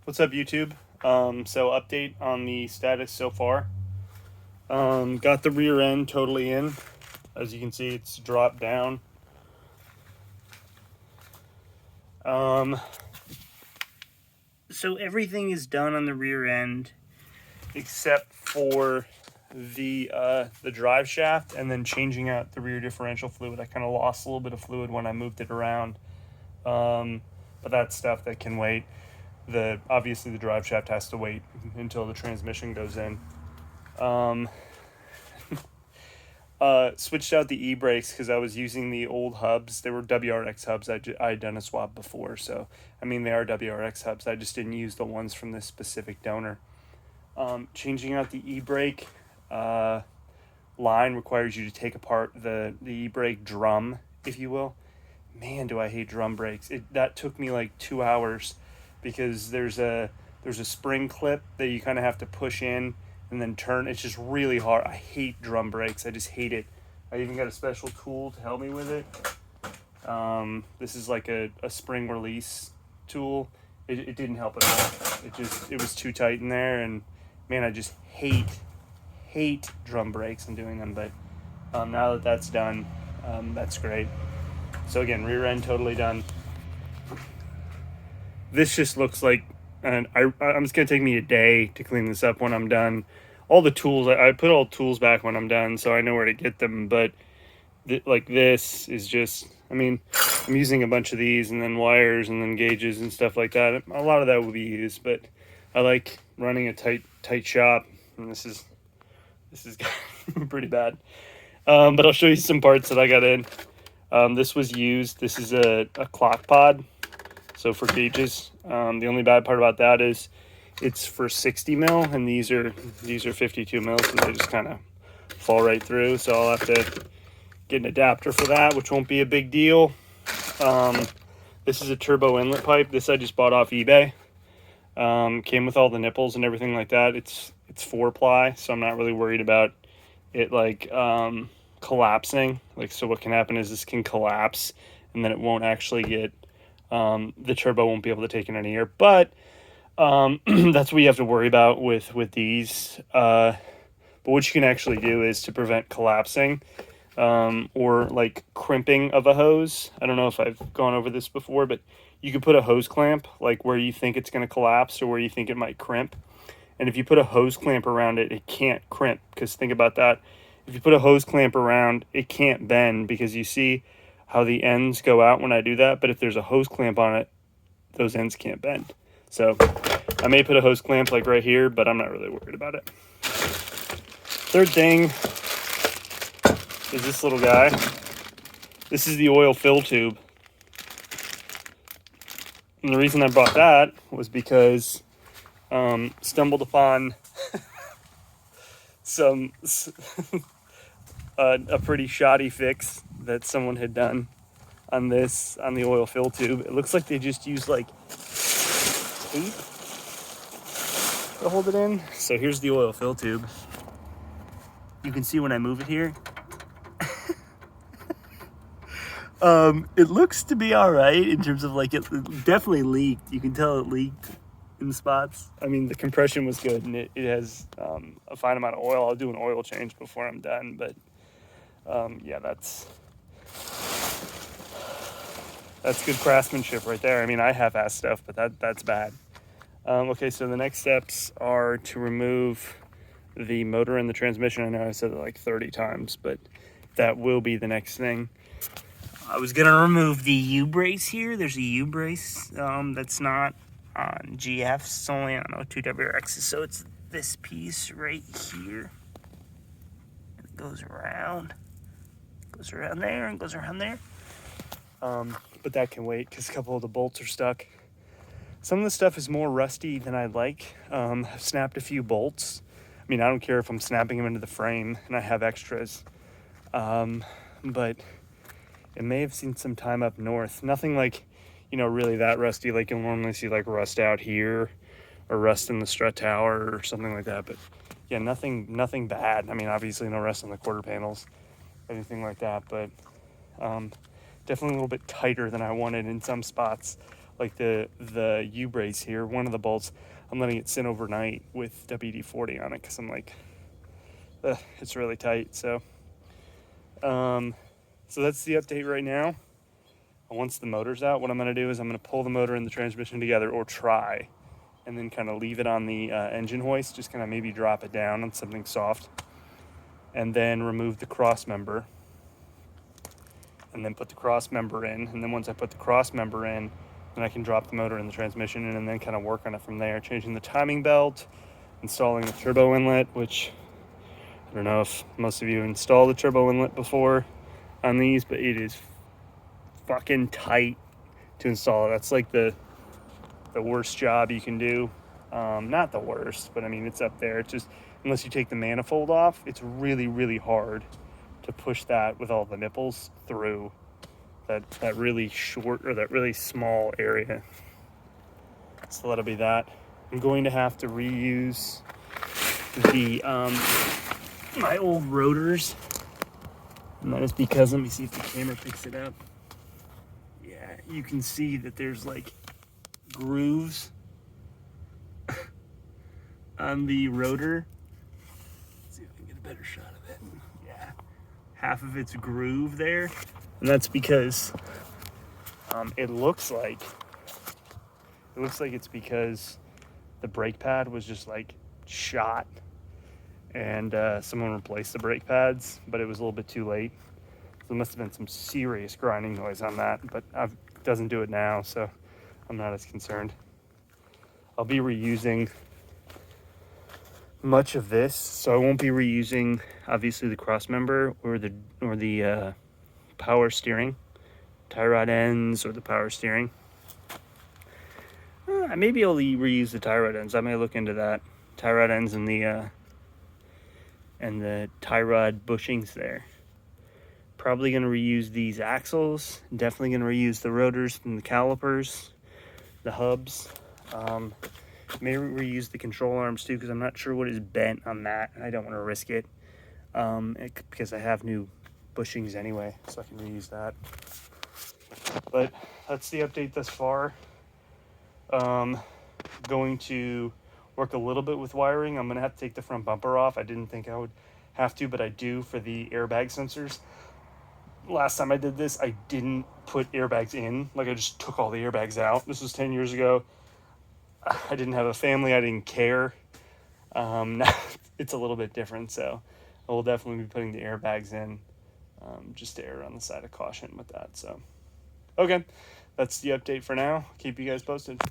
What's up, YouTube? So update on the status so far. Got the rear end totally in. As you can see, it's dropped down. So everything is done on the rear end except for the drive shaft and then changing out the rear differential fluid. I kind of lost a little bit of fluid when I moved it around, but that's stuff that can wait. Obviously the drive shaft has to wait until the transmission goes in. Switched out the e-brakes because I was using the old hubs. They were WRX hubs. I had done a swap before, so I mean they are WRX hubs. I just didn't use the ones from this specific donor. Changing out the e-brake line requires you to take apart the e-brake drum, if you will. Man, do I hate drum brakes. That took me like 2 hours because there's a spring clip that you kind of have to push in and then turn. It's just really hard. I hate drum brakes. I just hate it. I even got a special tool to help me with it. This is like a spring release tool. It didn't help at all. It was too tight in there, and man, I just hate drum brakes and doing them. But now that that's done, that's great. So again, rear end totally done. This just looks like, and I'm just gonna take me a day to clean this up when I'm done. All the tools, I put all tools back when I'm done, so I know where to get them. But like this is just, I mean, I'm using a bunch of these and then wires and then gauges and stuff like that. A lot of that will be used, but I like running a tight shop, and this is pretty bad. But I'll show you some parts that I got in. This was used. This is a clock pod, so for gauges. The only bad part about that is it's for 60 mil, and these are 52 mils, and they just kind of fall right through. So I'll have to get an adapter for that, which won't be a big deal. This is a turbo inlet pipe. This I just bought off eBay. Came with all the nipples and everything like that. It's 4-ply, so I'm not really worried about it like collapsing. Like, so what can happen is this can collapse, and then it won't actually get the turbo won't be able to take in any air. But that's what you have to worry about with these. But what you can actually do is to prevent collapsing or like crimping of a hose. I don't know if I've gone over this before, but you could put a hose clamp like where you think it's going to collapse or where you think it might crimp. And if you put a hose clamp around it, it can't crimp, because think about that. If you put a hose clamp around, it can't bend, because you see how the ends go out when I do that. But if there's a hose clamp on it, those ends can't bend. So I may put a hose clamp like right here, but I'm not really worried about it. Third thing is this little guy. This is the oil fill tube. And the reason I bought that was because stumbled upon a pretty shoddy fix that someone had done on the oil fill tube. It looks like they just used like tape to hold it in. So here's the oil fill tube. You can see when I move it here. It looks to be all right in terms of like it definitely leaked. You can tell it leaked in spots. I mean, the compression was good, and it has a fine amount of oil. I'll do an oil change before I'm done, but yeah, that's good craftsmanship right there. I mean, I half-assed stuff, but that's bad. Okay, so the next steps are to remove the motor and the transmission. I know I said it like 30 times, but that will be the next thing. I was gonna remove the U-brace here. There's a U-brace that's not on GFs. It's only on 02WRXs, so it's this piece right here. And it goes around there, and goes around there. But that can wait because a couple of the bolts are stuck. Some of the stuff is more rusty than I'd like. I've snapped a few bolts. I mean, I don't care if I'm snapping them into the frame, and I have extras. But it may have seen some time up north. Nothing like, really that rusty. Like you'll normally see like rust out here or rust in the strut tower or something like that. But yeah, nothing bad. I mean, obviously no rust on the quarter panels, anything like that. But definitely a little bit tighter than I wanted in some spots. like the U-brace here, one of the bolts, I'm letting it sit overnight with WD-40 on it because I'm like, it's really tight. So that's the update right now. Once the motor's out, what I'm going to do is I'm going to pull the motor and the transmission together, or try, and then kind of leave it on the engine hoist, just kind of maybe drop it down on something soft, and then remove the cross member, and then put the cross member in. And then once I put the cross member in, then I can drop the motor and the transmission in, and then kind of work on it from there, changing the timing belt, installing the turbo inlet, which I don't know if most of you installed the turbo inlet before on these, but it is fucking tight to install. That's like the worst job you can do. Not the worst, but I mean, it's up there. It's just, unless you take the manifold off, it's really, really hard to push that with all the nipples through that really short, or that really small area. So that'll be that. I'm going to have to reuse the my old rotors, and that is because, let me see if the camera picks it up. Yeah, you can see that there's like grooves on the rotor. Let's see if I can get a better shot of it. Yeah, half of it's groove there, and that's because it looks like it's because the brake pad was just like shot, and someone replaced the brake pads, but it was a little bit too late. So there must have been some serious grinding noise on that, but it doesn't do it now, so I'm not as concerned. I'll be reusing much of this, so I won't be reusing obviously the cross member or the power steering, tie rod ends, or the power steering. Maybe I'll reuse the tie rod ends. I may look into that. Tie rod ends and the tie rod bushings there. Probably going to reuse these axles. Definitely going to reuse the rotors and the calipers, the hubs. May reuse the control arms too, because I'm not sure what is bent on that. I don't want to risk it, because I have new bushings anyway, so I can reuse that. But that's the update thus far. Going to work a little bit with wiring. I'm going to have to take the front bumper off. I didn't think I would have to, but I do, for the airbag sensors. Last time I did this, I didn't put airbags in. Like, I just took all the airbags out. This was 10 years ago. I didn't have a family. I didn't care. Now it's a little bit different, so I will definitely be putting the airbags in, just to err on the side of caution with that. So, okay, that's the update for now. Keep you guys posted.